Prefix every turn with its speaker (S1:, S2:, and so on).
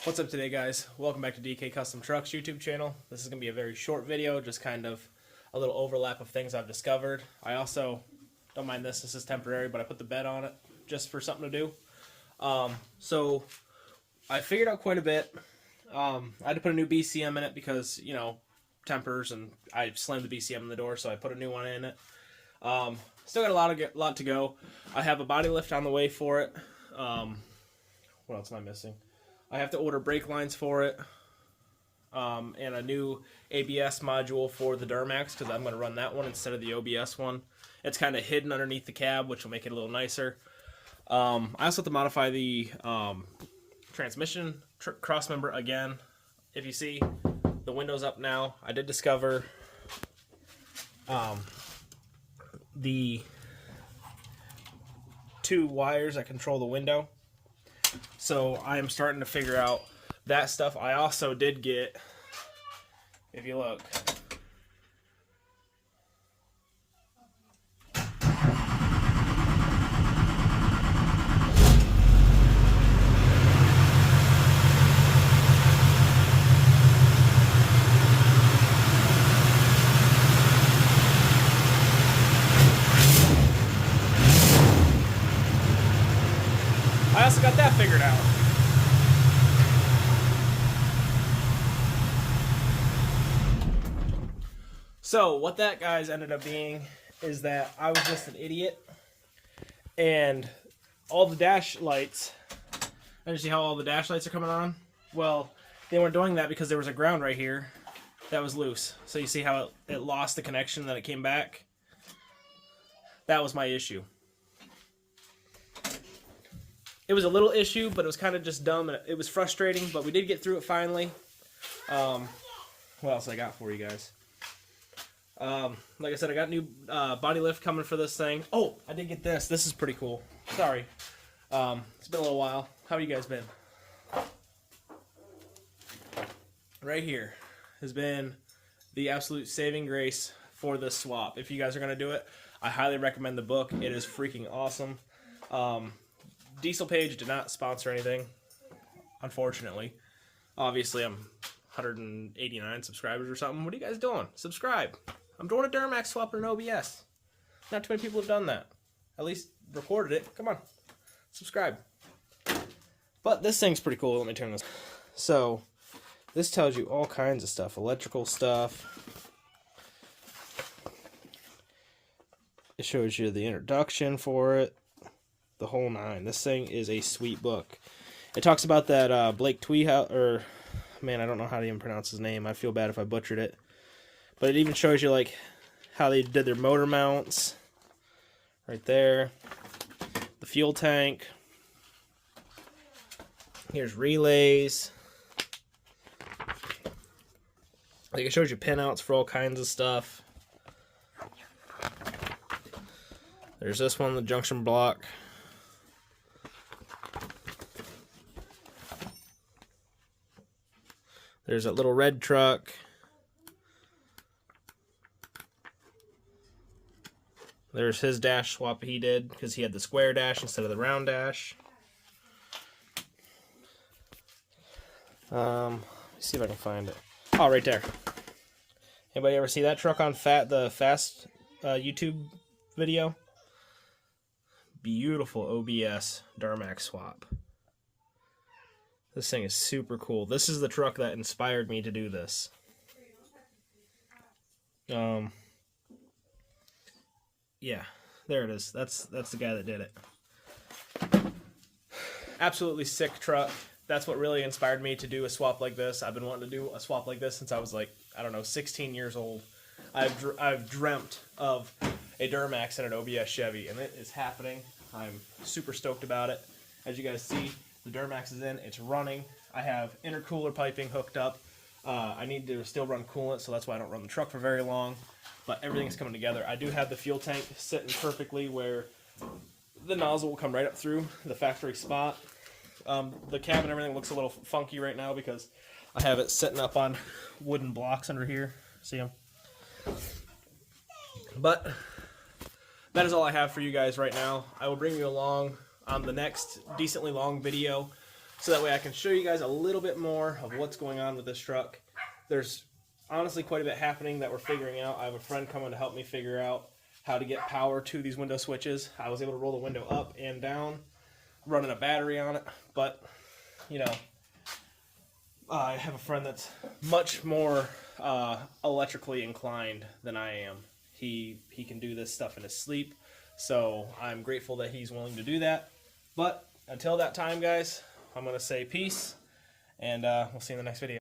S1: What's up today, guys? Welcome back to DK Custom Trucks YouTube channel. This is going to be a very short video, just kind of a little overlap of things I've discovered. I also, don't mind this is temporary, but I put the bed on it just for something to do. So I figured out quite a bit. I had to put a new BCM in it because, you know, tempers, and I slammed the BCM in the door, so I put a new one in it. Still got a lot to go. I have a body lift on the way for it. What else am I missing? I have to order brake lines for it, and a new ABS module for the Duramax because I'm going to run that one instead of the OBS one. It's kind of hidden underneath the cab, which will make it a little nicer. I also have to modify the transmission cross member again. If you see, the window's up now. I did discover the two wires that control the window. So I am starting to figure out that stuff. I also did get, if you look, I also got that figured out. So what that, guys, ended up being is that I was just an idiot, and all the dash lights, and you see how all the dash lights are coming on? Well, they weren't doing that because there was a ground right here that was loose. So you see how it lost the connection and then it came back? That was my issue. It was a little issue, but it was kind of just dumb, and it was frustrating, but we did get through it finally. What else I got for you guys? Like I said, I got new body lift coming for this thing. Oh, I did get this. This is pretty cool. Sorry. It's been a little while. How have you guys been? Right here has been the absolute saving grace for this swap. If you guys are going to do it, I highly recommend the book. It is freaking awesome. Diesel Page did not sponsor anything, unfortunately. Obviously, I'm 189 subscribers or something. What are you guys doing? Subscribe. I'm doing a duramax swap and an OBS. Not too many people have done that. At least recorded it. Come on. Subscribe. But this thing's pretty cool. Let me turn this. So, this tells you all kinds of stuff. Electrical stuff. It shows you the introduction for it. The whole nine. This thing is a sweet book. It talks about that Blake Tweehouse, or man, I don't know how to even pronounce his name. I feel bad if I butchered it. But it even shows you like how they did their motor mounts. Right there. The fuel tank. Here's relays. Like it shows you pinouts for all kinds of stuff. There's this one, the junction block. There's that little red truck. There's his dash swap he did because he had the square dash instead of the round dash. Let me see if I can find it. Oh, right there. Anybody ever see that truck on the Fast YouTube video? Beautiful OBS Duramax swap. This thing is super cool. This is the truck that inspired me to do this. Yeah, there it is. That's the guy that did it. Absolutely sick truck. That's what really inspired me to do a swap like this. I've been wanting to do a swap like this since I was like, I don't know, 16 years old. I've dreamt of a Duramax and an OBS Chevy, and it is happening. I'm super stoked about it. As you guys see, the Duramax is in. It's running. I have intercooler piping hooked up. I need to still run coolant, so that's why I don't run the truck for very long. But everything's coming together. I do have the fuel tank sitting perfectly where the nozzle will come right up through the factory spot. The cab and everything looks a little funky right now because I have it sitting up on wooden blocks under here. See them? But that is all I have for you guys right now. I will bring you along on the next decently long video so that way I can show you guys a little bit more of what's going on with this truck. There's honestly quite a bit happening that we're figuring out. I have a friend coming to help me figure out how to get power to these window switches. I was able to roll the window up and down, running a battery on it, but you know, I have a friend that's much more electrically inclined than I am. He can do this stuff in his sleep, so I'm grateful that he's willing to do that. But until that time, guys, I'm going to say peace, and we'll see you in the next video.